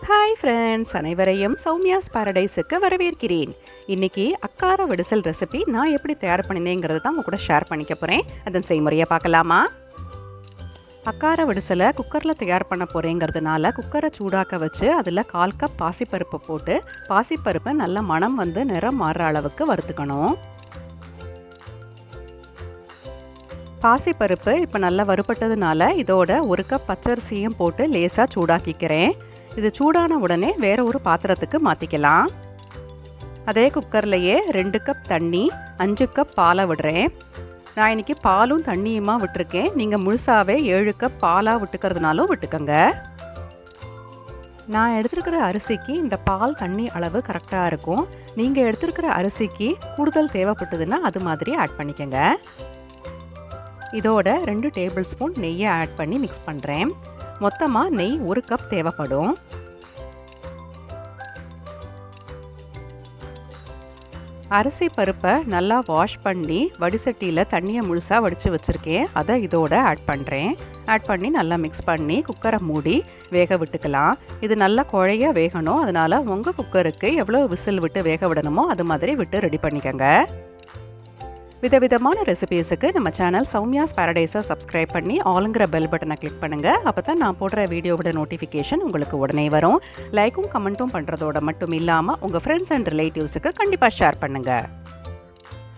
Hi friends, அனைவரையும் சௌமியாஸ் பாரடைஸுக்கு வரவேற்கிறேன். இன்றைக்கி அக்கார வடிசல் ரெசிபி நான் எப்படி தயார் பண்ணினேங்கிறது தான் உங்கள் கூட ஷேர் பண்ணிக்க போகிறேன். அதன் செய்முறையை பார்க்கலாமா? அக்கார வடிசலை குக்கரில் தயார் பண்ண போகிறேங்கிறதுனால குக்கரை சூடாக்க வச்சு அதில் 1/4 கப் பாசிப்பருப்பு போட்டு பாசிப்பருப்பை நல்ல மணம் வந்து நிறம் மாறுற அளவுக்கு வறுத்துக்கணும். பாசிப்பருப்பு இப்போ நல்லா வறுபட்டதுனால இதோட 1 கப் பச்சரிசியும் போட்டு லேசாக சூடாக்கிக்கிறேன். இது சூடான உடனே வேற ஒரு பாத்திரத்துக்கு மாற்றிக்கலாம். அதே குக்கர்லையே 2 கப் தண்ணி 5 கப் பாலை விடுறேன். நான் இன்றைக்கி பாலும் தண்ணியுமா விட்டுருக்கேன். நீங்கள் முழுசாகவே 7 கப் பாலாக விட்டுக்கிறதுனாலும் விட்டுக்கோங்க. நான் எடுத்துருக்கிற அரிசிக்கு இந்த பால் தண்ணி அளவு கரெக்டாக இருக்கும். நீங்கள் எடுத்துருக்கிற அரிசிக்கு கூடுதல் தேவைப்பட்டதுன்னா அது மாதிரி ஆட் பண்ணிக்கோங்க. இதோட 2 டேபிள் ஸ்பூன் நெய்யை ஆட் பண்ணி மிக்ஸ் பண்ணுறேன். மொத்தமாக நெய் 1 கப் தேவைப்படும். அரிசி பருப்பை நல்லா வாஷ் பண்ணி வடிசட்டியில் தண்ணியை முழுசாக வடித்து வச்சுருக்கேன். அதை இதோட ஆட் பண்ணுறேன். ஆட் பண்ணி நல்லா மிக்ஸ் பண்ணி குக்கரை மூடி வேக விட்டுக்கலாம். இது நல்லா குழைய வேகணும். அதனால் உங்கள் குக்கருக்கு எவ்வளோ விசில் விட்டு வேக விடணுமோ அது மாதிரி விட்டு ரெடி பண்ணிக்கோங்க. விதவிதமான ரெசிபீஸுக்கு நம்ம சேனல் சௌமியாஸ் பாரடைஸை சப்ஸ்கிரைப் பண்ணி ஆளுங்கிற பெல் பட்டனை கிளிக் பண்ணுங்கள். அப்போ தான் நான் போடுற வீடியோவோட நோட்டிஃபிகேஷன் உங்களுக்கு உடனே வரும். லைக்கும் கமெண்ட்டும் பண்ணுறதோட மட்டும் இல்லாமல் உங்கள் ஃப்ரெண்ட்ஸ் அண்ட் ரிலேட்டிவ்ஸுக்கு கண்டிப்பாக ஷேர் பண்ணுங்கள்.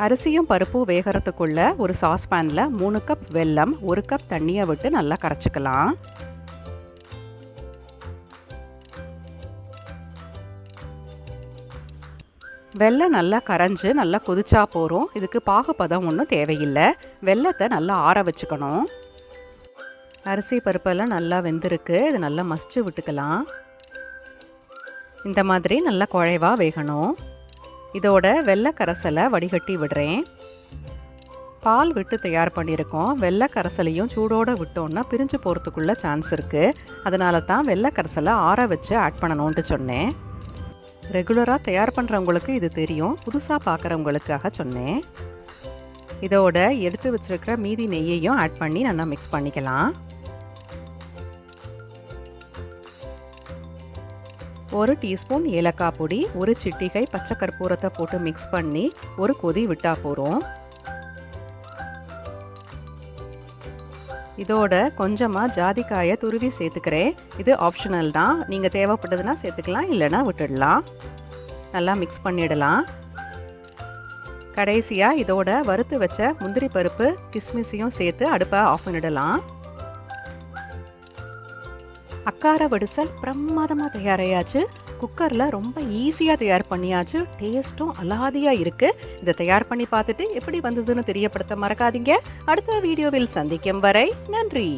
அரிசியும் பருப்பும் வேகிறதுக்குள்ள ஒரு சாஸ்பேனில் 3 கப் வெல்லம் 1 கப் தண்ணியை விட்டு நல்லா கரைச்சிக்கலாம். வெல்லம் நல்லா கரைஞ்சி நல்லா கொதிச்சா போகிறோம். இதுக்கு பாகுபதம் ஒன்றும் தேவையில்லை. வெல்லத்தை நல்லா ஆற வச்சுக்கணும். அரிசி பருப்பெல்லாம் நல்லா வெந்திருக்கு. இது நல்லா மசிச்சு விட்டுக்கலாம். இந்த மாதிரி நல்லா குழைவாக வேகணும். இதோட வெள்ளை கரைசலை வடிகட்டி விடுறேன். பால் விட்டு தயார் பண்ணியிருக்கோம். வெள்ளை கரைசலையும் சூடோடு விட்டோன்னா பிரிஞ்சு போகிறதுக்குள்ள சான்ஸ் இருக்குது. அதனால தான் வெள்ளை கரைசலை ஆற வச்சு ஆட் பண்ணணுன்ட்டு சொன்னேன். ரெகுலராக தயார் பண்ணுறவங்களுக்கு இது தெரியும். புதுசாக பார்க்குறவங்களுக்காக சொன்னேன். இதோட எடுத்து வச்சுருக்கிற மீதி நெய்யையும் ஆட் பண்ணி நல்லா மிக்ஸ் பண்ணிக்கலாம். 1 டீஸ்பூன் ஏலக்காய் பொடி 1 சிட்டிகை பச்சை கற்பூரத்தை போட்டு மிக்ஸ் பண்ணி ஒரு கொதி விட்டால் போகிறோம். இதோட கொஞ்சமாக ஜாதிக்காயை துருவி சேர்த்துக்கிறேன். இது ஆப்ஷனல் தான். நீங்கள் தேவைப்பட்டதுன்னா சேர்த்துக்கலாம், இல்லைனா விட்டுடலாம். நல்லா மிக்ஸ் பண்ணிடலாம். கடைசியாக இதோட வறுத்து வச்ச முந்திரி பருப்பு கிஸ்மிஸையும் சேர்த்து அடுப்பை ஆஃப் பண்ணிடலாம். அக்கார வடிசல் பிரமாதமாக தயாராயாச்சு. குக்கரில் ரொம்ப ஈஸியாக தயார் பண்ணியாச்சு. டேஸ்ட்டும் அலாதியாக இருக்குது. இதை தயார் பண்ணி பார்த்துட்டு எப்படி வந்ததுன்னு தெரியப்படுத்த மறக்காதீங்க. அடுத்த வீடியோவில் சந்திக்கும் வரை நன்றி.